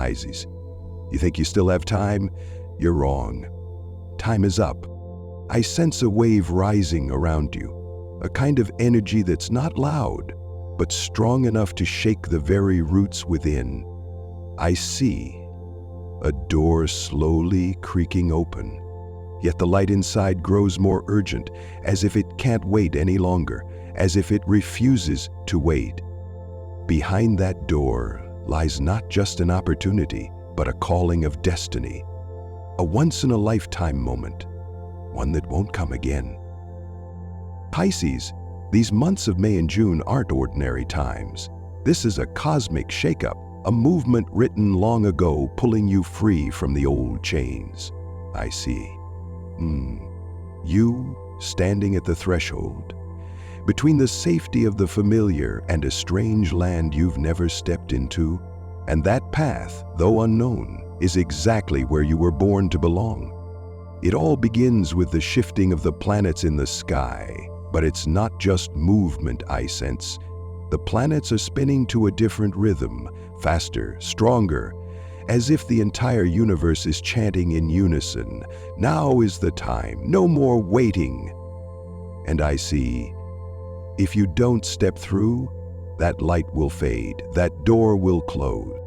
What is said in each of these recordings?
Pisces. You think you still have time? You're wrong. Time is up. I sense a wave rising around you, a kind of energy that's not loud, but strong enough to shake the very roots within. I see a door slowly creaking open, yet the light inside grows more urgent, as if it can't wait any longer, as if it refuses to wait. Behind that door lies not just an opportunity, but a calling of destiny, a once-in-a-lifetime moment, one that won't come again. Pisces, these months of May and June aren't ordinary times. This is a cosmic shakeup, a movement written long ago, pulling you free from the old chains. I see. You standing at the threshold, between the safety of the familiar and a strange land you've never stepped into. And that path, though unknown, is exactly where you were born to belong. It all begins with the shifting of the planets in the sky, but it's not just movement I sense. The planets are spinning to a different rhythm, faster, stronger, as if the entire universe is chanting in unison. Now is the time, no more waiting. And I see, if you don't step through, that light will fade, that door will close.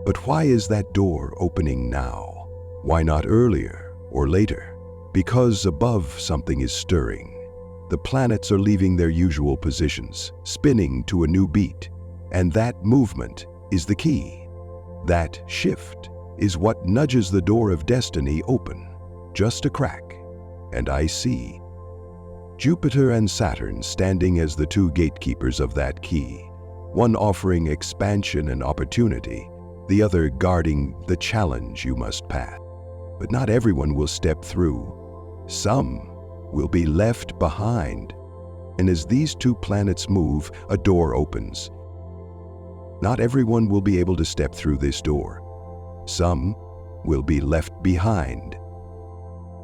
But why is that door opening now? Why not earlier or later? Because above something is stirring. The planets are leaving their usual positions, spinning to a new beat. And that movement is the key. That shift is what nudges the door of destiny open, just a crack. And I see Jupiter and Saturn standing as the two gatekeepers of that key, one offering expansion and opportunity, the other guarding the challenge you must pass. But not everyone will step through. Some will be left behind. And as these two planets move, a door opens. Not everyone will be able to step through this door. Some will be left behind.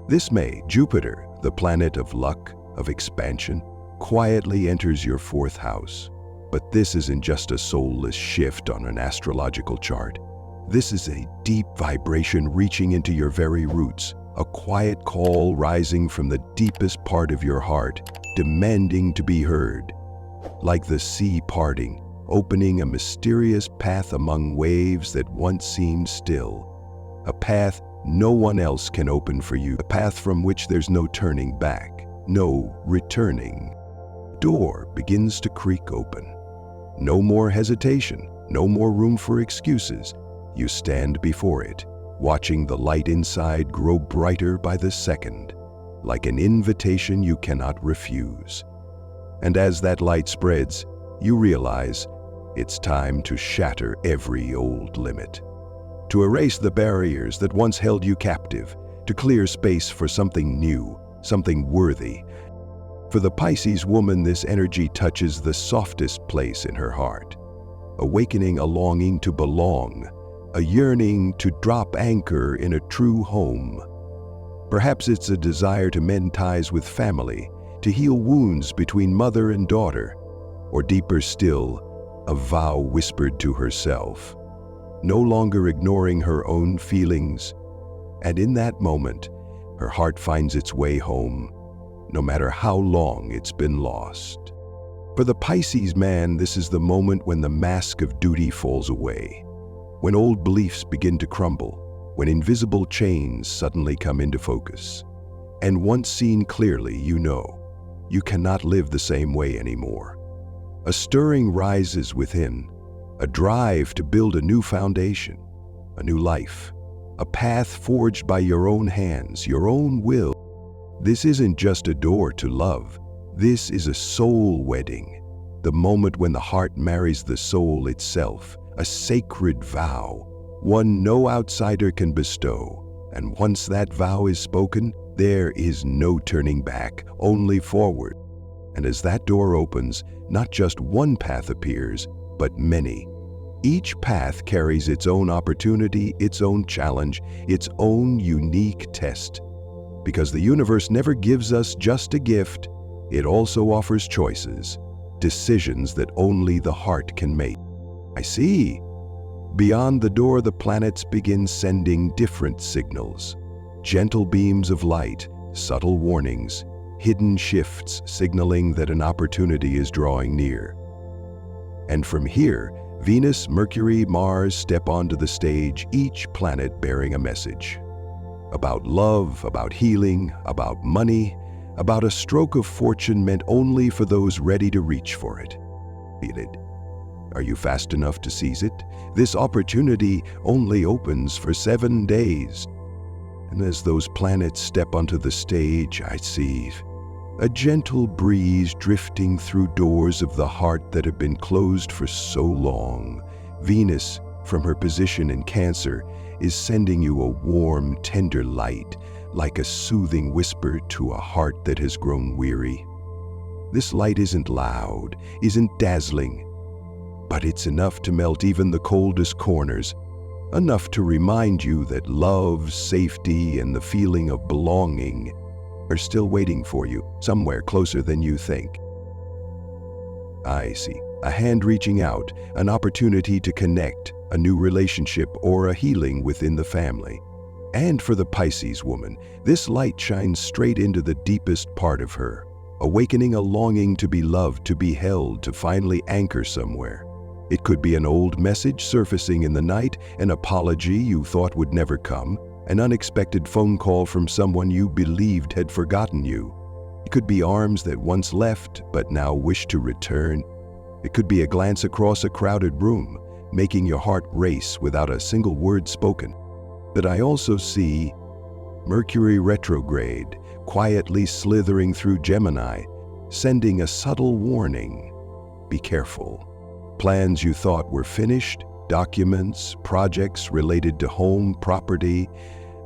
This May, Jupiter, the planet of luck, of expansion, quietly enters your fourth house. But this isn't just a soulless shift on an astrological chart. This is a deep vibration reaching into your very roots, a quiet call rising from the deepest part of your heart, demanding to be heard. Like the sea parting, opening a mysterious path among waves that once seemed still. A path no one else can open for you, a path from which there's no turning back, no returning. Door begins to creak open. No more hesitation, no more room for excuses. You stand before it, watching the light inside grow brighter by the second, like an invitation you cannot refuse. And as that light spreads, you realize it's time to shatter every old limit, to erase the barriers that once held you captive, to clear space for something new, something worthy. For the Pisces woman, this energy touches the softest place in her heart, awakening a longing to belong, a yearning to drop anchor in a true home. Perhaps it's a desire to mend ties with family, to heal wounds between mother and daughter, or deeper still, a vow whispered to herself, no longer ignoring her own feelings. And in that moment, her heart finds its way home, no matter how long it's been lost. For the Pisces man, this is the moment when the mask of duty falls away, when old beliefs begin to crumble, when invisible chains suddenly come into focus. And once seen clearly, you know, you cannot live the same way anymore. A stirring rises within, a drive to build a new foundation, a new life, a path forged by your own hands, your own will. This isn't just a door to love. This is a soul wedding, the moment when the heart marries the soul itself, a sacred vow, one no outsider can bestow. And once that vow is spoken, there is no turning back, only forward. And as that door opens, not just one path appears, but many. Each path carries its own opportunity, its own challenge, its own unique test. Because the universe never gives us just a gift, it also offers choices, decisions that only the heart can make. I see. Beyond the door, the planets begin sending different signals. Gentle beams of light, subtle warnings, hidden shifts signaling that an opportunity is drawing near. And from here, Venus, Mercury, Mars step onto the stage, each planet bearing a message. About love, about healing, about money, about a stroke of fortune meant only for those ready to reach for it. Are you fast enough to seize it? This opportunity only opens for 7 days. And as those planets step onto the stage, I see a gentle breeze drifting through doors of the heart that have been closed for so long. Venus, from her position in Cancer, is sending you a warm, tender light, like a soothing whisper to a heart that has grown weary. This light isn't loud, isn't dazzling, but it's enough to melt even the coldest corners, enough to remind you that love, safety, and the feeling of belonging are still waiting for you, somewhere closer than you think. I see. A hand reaching out, an opportunity to connect, a new relationship, or a healing within the family. And for the Pisces woman, this light shines straight into the deepest part of her, awakening a longing to be loved, to be held, to finally anchor somewhere. It could be an old message surfacing in the night, an apology you thought would never come, an unexpected phone call from someone you believed had forgotten you. It could be arms that once left but now wish to return. It could be a glance across a crowded room, making your heart race without a single word spoken. But I also see Mercury retrograde, quietly slithering through Gemini, sending a subtle warning. Be careful. Plans you thought were finished, documents, projects related to home, property,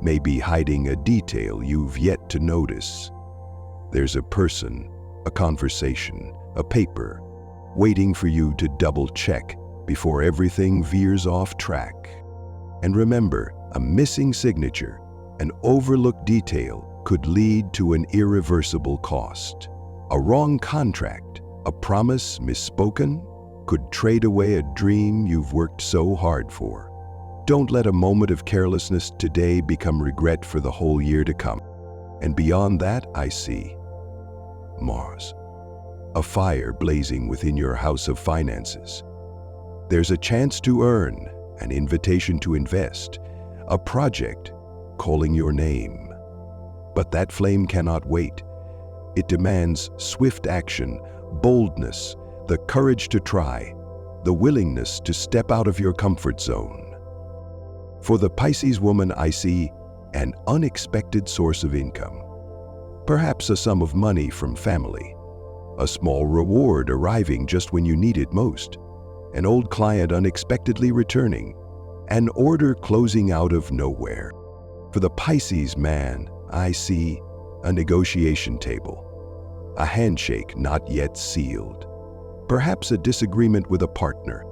may be hiding a detail you've yet to notice. There's a person, a conversation, a paper, waiting for you to double-check before everything veers off track. And remember, a missing signature, an overlooked detail could lead to an irreversible cost. A wrong contract, a promise misspoken, could trade away a dream you've worked so hard for. Don't let a moment of carelessness today become regret for the whole year to come. And beyond that, I see Mars, a fire blazing within your house of finances. There's a chance to earn, an invitation to invest, a project calling your name. But that flame cannot wait. It demands swift action, boldness, the courage to try, the willingness to step out of your comfort zone. For the Pisces woman, I see an unexpected source of income. Perhaps a sum of money from family, a small reward arriving just when you need it most, an old client unexpectedly returning, an order closing out of nowhere. For the Pisces man, I see a negotiation table, a handshake not yet sealed, perhaps a disagreement with a partner,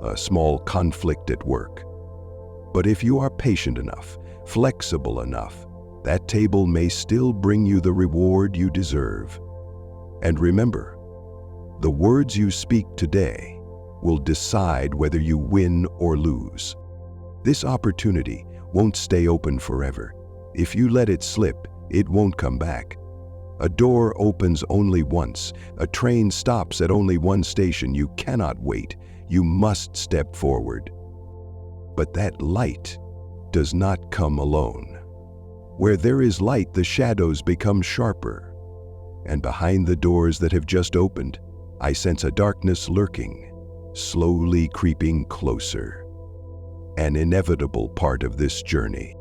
a small conflict at work. But if you are patient enough, flexible enough, that table may still bring you the reward you deserve. And remember, the words you speak today will decide whether you win or lose. This opportunity won't stay open forever. If you let it slip, it won't come back. A door opens only once. A train stops at only one station. You cannot wait. You must step forward. But that light does not come alone. Where there is light, the shadows become sharper. And behind the doors that have just opened, I sense a darkness lurking, slowly creeping closer. An inevitable part of this journey.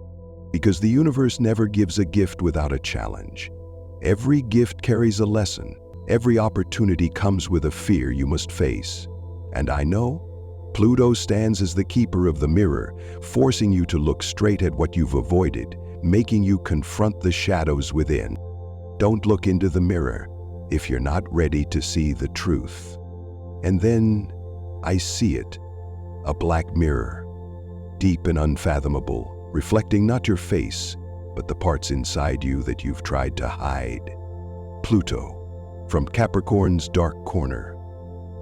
Because the universe never gives a gift without a challenge. Every gift carries a lesson. Every opportunity comes with a fear you must face. And I know Pluto stands as the keeper of the mirror, forcing you to look straight at what you've avoided, making you confront the shadows within. Don't look into the mirror if you're not ready to see the truth. And then I see it, a black mirror, deep and unfathomable, reflecting not your face, but the parts inside you that you've tried to hide. Pluto, from Capricorn's dark corner,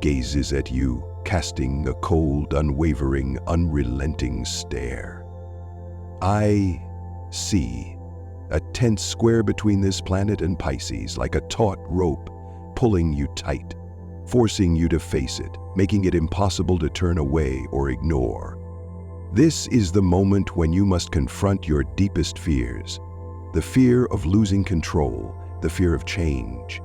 gazes at you casting a cold, unwavering, unrelenting stare. I see a tense square between this planet and Pisces, like a taut rope pulling you tight, forcing you to face it, making it impossible to turn away or ignore. This is the moment when you must confront your deepest fears. The fear of losing control, the fear of change,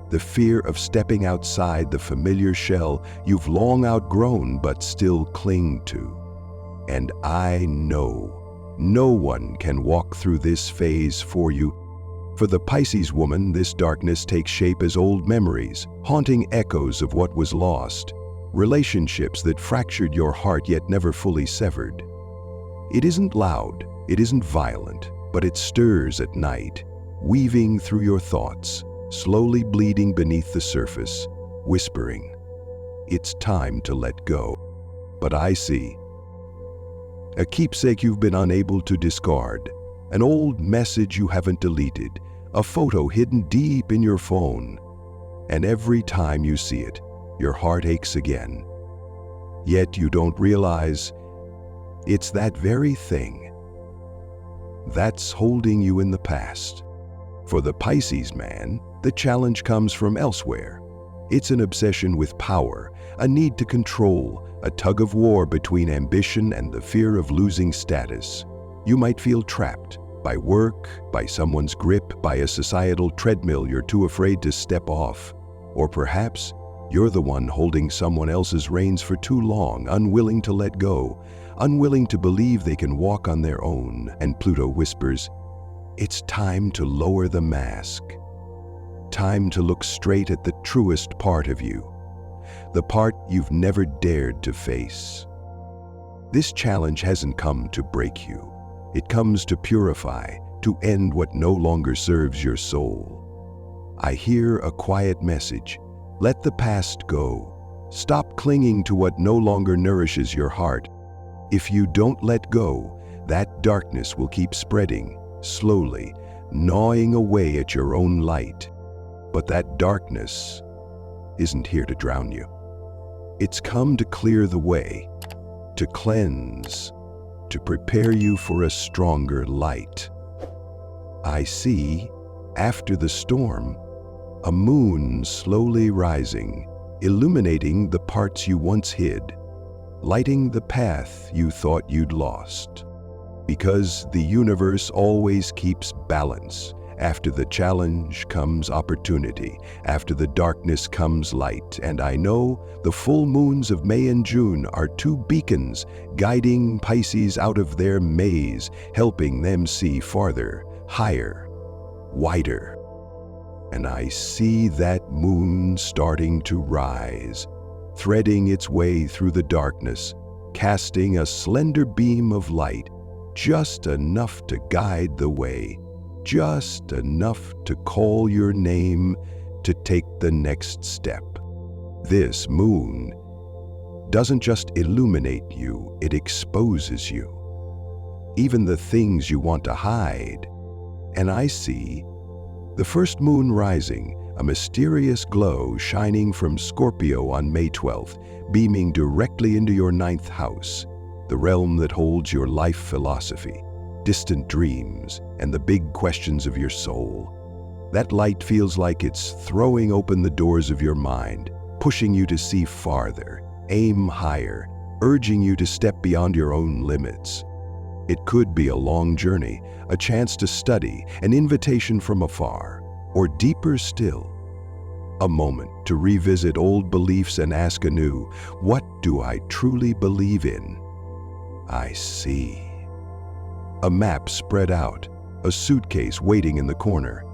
the fear of stepping outside the familiar shell you've long outgrown but still cling to. And I know no one can walk through this phase for you. For the Pisces woman, this darkness takes shape as old memories, haunting echoes of what was lost, relationships that fractured your heart yet never fully severed. It isn't loud, it isn't violent, but it stirs at night, weaving through your thoughts, slowly bleeding beneath the surface, whispering, "It's time to let go." But I see a keepsake you've been unable to discard, an old message you haven't deleted, a photo hidden deep in your phone. And every time you see it, your heart aches again. Yet you don't realize it's that very thing that's holding you in the past. For the Pisces man, the challenge comes from elsewhere. It's an obsession with power, a need to control, a tug of war between ambition and the fear of losing status. You might feel trapped by work, by someone's grip, by a societal treadmill you're too afraid to step off. Or perhaps you're the one holding someone else's reins for too long, unwilling to let go, unwilling to believe they can walk on their own. And Pluto whispers, it's time to lower the mask. Time to look straight at the truest part of you, the part you've never dared to face. This challenge hasn't come to break you. It comes to purify, to end what no longer serves your soul. I hear a quiet message. Let the past go. Stop clinging to what no longer nourishes your heart. If you don't let go, that darkness will keep spreading, slowly, gnawing away at your own light. But that darkness isn't here to drown you. It's come to clear the way, to cleanse, to prepare you for a stronger light. I see, after the storm, a moon slowly rising, illuminating the parts you once hid, lighting the path you thought you'd lost. Because the universe always keeps balance. After the challenge comes opportunity. After the darkness comes light. And I know the full moons of May and June are two beacons guiding Pisces out of their maze, helping them see farther, higher, wider. And I see that moon starting to rise, threading its way through the darkness, casting a slender beam of light, just enough to guide the way, just enough to call your name, to take the next step. This moon doesn't just illuminate you, it exposes you. Even the things you want to hide. And I see the first moon rising, a mysterious glow shining from Scorpio on May 12th, beaming directly into your 9th house, the realm that holds your life philosophy, distant dreams, and the big questions of your soul. That light feels like it's throwing open the doors of your mind, pushing you to see farther, aim higher, urging you to step beyond your own limits. It could be a long journey, a chance to study, an invitation from afar, or deeper still, a moment to revisit old beliefs and ask anew, what do I truly believe in? I see. A map spread out, a suitcase waiting in the corner,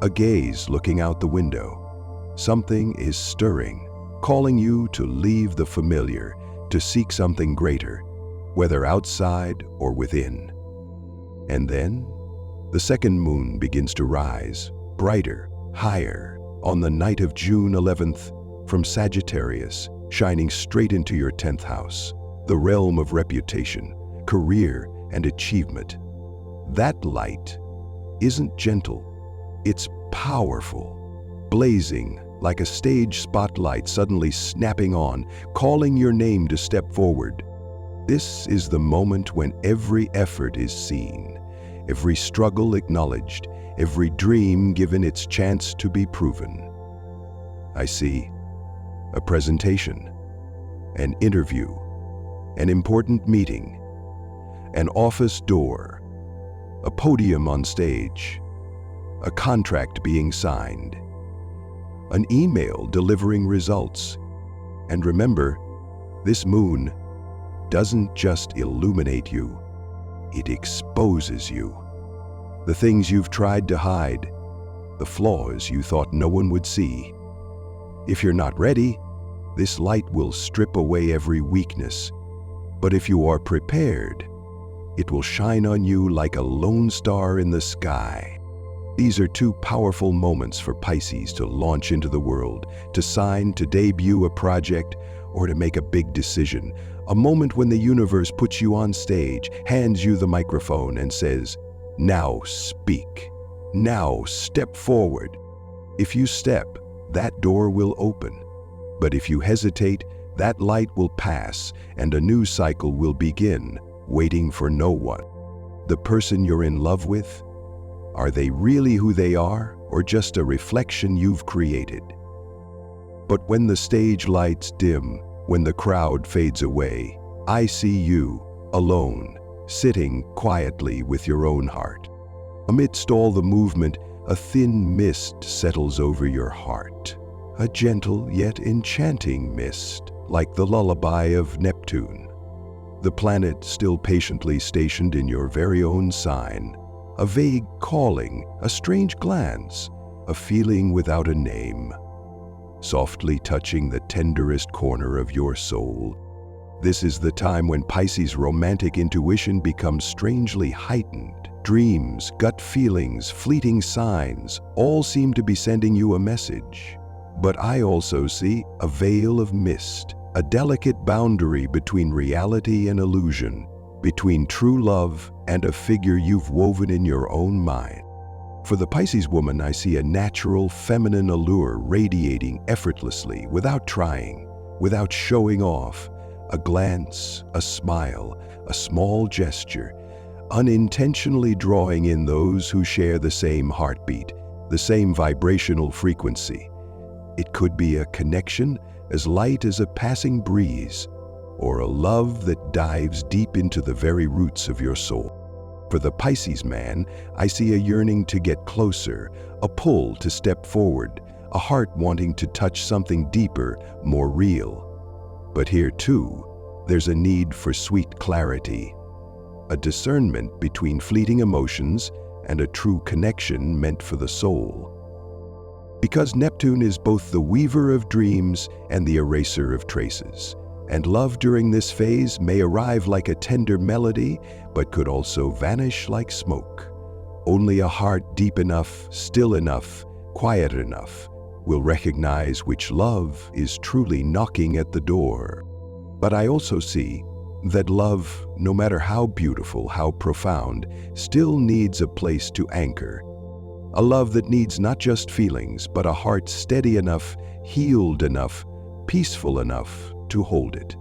a gaze looking out the window. Something is stirring, calling you to leave the familiar, to seek something greater, whether outside or within. And then, the second moon begins to rise, brighter, higher, on the night of June 11th, from Sagittarius, shining straight into your 10th house, the realm of reputation, career, and achievement. That light isn't gentle, it's powerful, blazing like a stage spotlight suddenly snapping on, calling your name to step forward. This is the moment when every effort is seen, every struggle acknowledged, every dream given its chance to be proven. I see a presentation, an interview, an important meeting, an office door, a podium on stage, a contract being signed, an email delivering results. And remember, this moon doesn't just illuminate you, it exposes you. The things you've tried to hide, the flaws you thought no one would see. If you're not ready, this light will strip away every weakness. But if you are prepared, it will shine on you like a lone star in the sky. These are two powerful moments for Pisces to launch into the world, to sign, to debut a project, or to make a big decision. A moment when the universe puts you on stage, hands you the microphone, and says, "Now speak. Now step forward." If you step, that door will open. But if you hesitate, that light will pass and a new cycle will begin, waiting for no one. The person you're in love with, are they really who they are, or just a reflection you've created? But when the stage lights dim, when the crowd fades away, I see you, alone, sitting quietly with your own heart. Amidst all the movement, a thin mist settles over your heart. A gentle yet enchanting mist, like the lullaby of Neptune. The planet still patiently stationed in your very own sign. A vague calling, a strange glance, a feeling without a name, softly touching the tenderest corner of your soul. This is the time when Pisces' romantic intuition becomes strangely heightened. Dreams, gut feelings, fleeting signs, all seem to be sending you a message. But I also see a veil of mist, a delicate boundary between reality and illusion, between true love and a figure you've woven in your own mind. For the Pisces woman, I see a natural feminine allure radiating effortlessly, without trying, without showing off. A glance, a smile, a small gesture, unintentionally drawing in those who share the same heartbeat, the same vibrational frequency. It could be a connection as light as a passing breeze, or a love that dives deep into the very roots of your soul. For the Pisces man, I see a yearning to get closer, a pull to step forward, a heart wanting to touch something deeper, more real. But here too, there's a need for sweet clarity, a discernment between fleeting emotions and a true connection meant for the soul. Because Neptune is both the weaver of dreams and the eraser of traces, and love during this phase may arrive like a tender melody, but could also vanish like smoke. Only a heart deep enough, still enough, quiet enough will recognize which love is truly knocking at the door. But I also see that love, no matter how beautiful, how profound, still needs a place to anchor. A love that needs not just feelings, but a heart steady enough, healed enough, peaceful enough to hold it.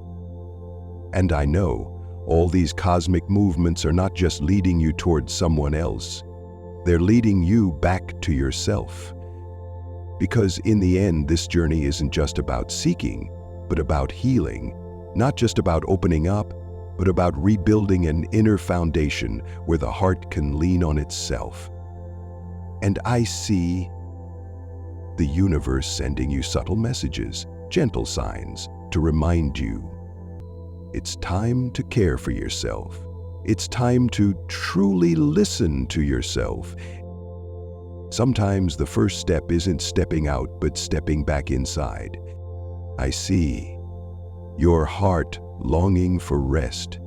And I know all these cosmic movements are not just leading you towards someone else. They're leading you back to yourself. Because in the end, this journey isn't just about seeking, but about healing. Not just about opening up, but about rebuilding an inner foundation where the heart can lean on itself. And I see the universe sending you subtle messages, gentle signs, to remind you it's time to care for yourself. It's time to truly listen to yourself. Sometimes the first step isn't stepping out, but stepping back inside. I see your heart longing for rest.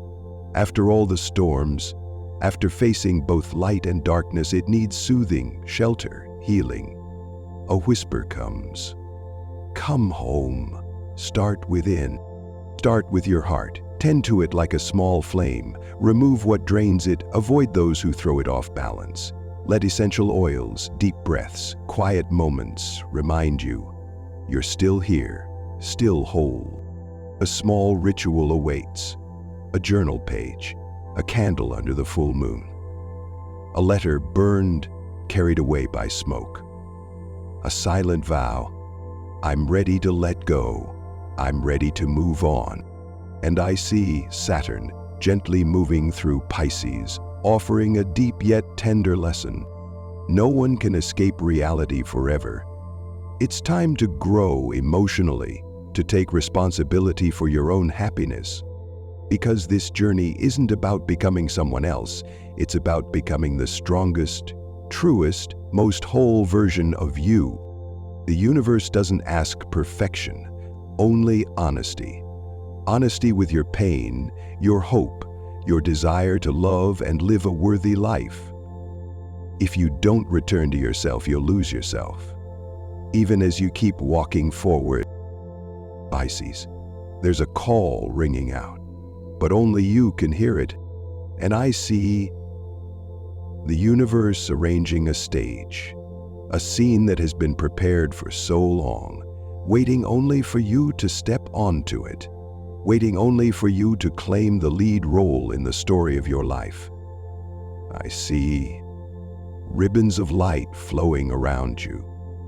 After all the storms, after facing both light and darkness, it needs soothing, shelter, healing. A whisper comes. Come home. Start within. Start with your heart. Tend to it like a small flame. Remove what drains it. Avoid those who throw it off balance. Let essential oils, deep breaths, quiet moments remind you You're still here, still whole. A small ritual awaits. A journal page, a candle under the full moon. A letter burned, carried away by smoke. A silent vow. I'm ready to let go. I'm ready to move on. And I see Saturn gently moving through Pisces, offering a deep yet tender lesson. No one can escape reality forever. It's time to grow emotionally, to take responsibility for your own happiness. Because this journey isn't about becoming someone else, it's about becoming the strongest, truest, most whole version of you. The universe doesn't ask perfection, only honesty. Honesty with your pain, your hope, your desire to love and live a worthy life. If you don't return to yourself, you'll lose yourself. Even as you keep walking forward, Pisces, there's a call ringing out, but only you can hear it. And I see the universe arranging a stage, a scene that has been prepared for so long, waiting only for you to step onto it, waiting only for you to claim the lead role in the story of your life. I see ribbons of light flowing around you,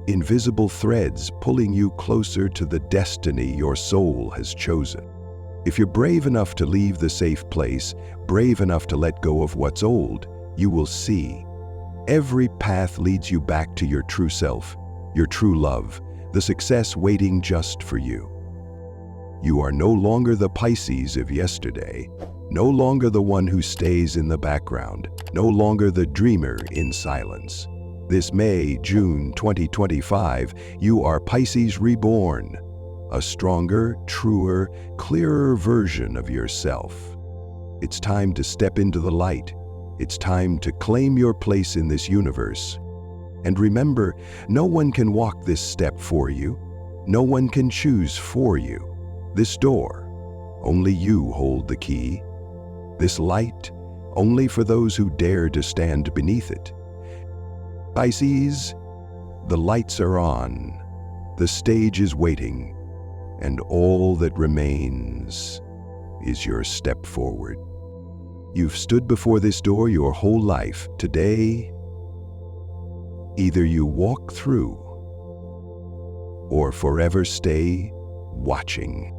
invisible threads pulling you closer to the destiny your soul has chosen. If you're brave enough to leave the safe place, brave enough to let go of what's old, you will see every path leads you back to your true self, your true love, the success waiting just for you. You are no longer the Pisces of yesterday, no longer the one who stays in the background, no longer the dreamer in silence. This May, June 2025, you are Pisces reborn, a stronger, truer, clearer version of yourself. It's time to step into the light. It's time to claim your place in this universe. And remember, no one can walk this step for you. No one can choose for you. This door, only you hold the key. This light, only for those who dare to stand beneath it. Pisces, the lights are on, the stage is waiting, and all that remains is your step forward. You've stood before this door your whole life. Today, either you walk through or forever stay watching.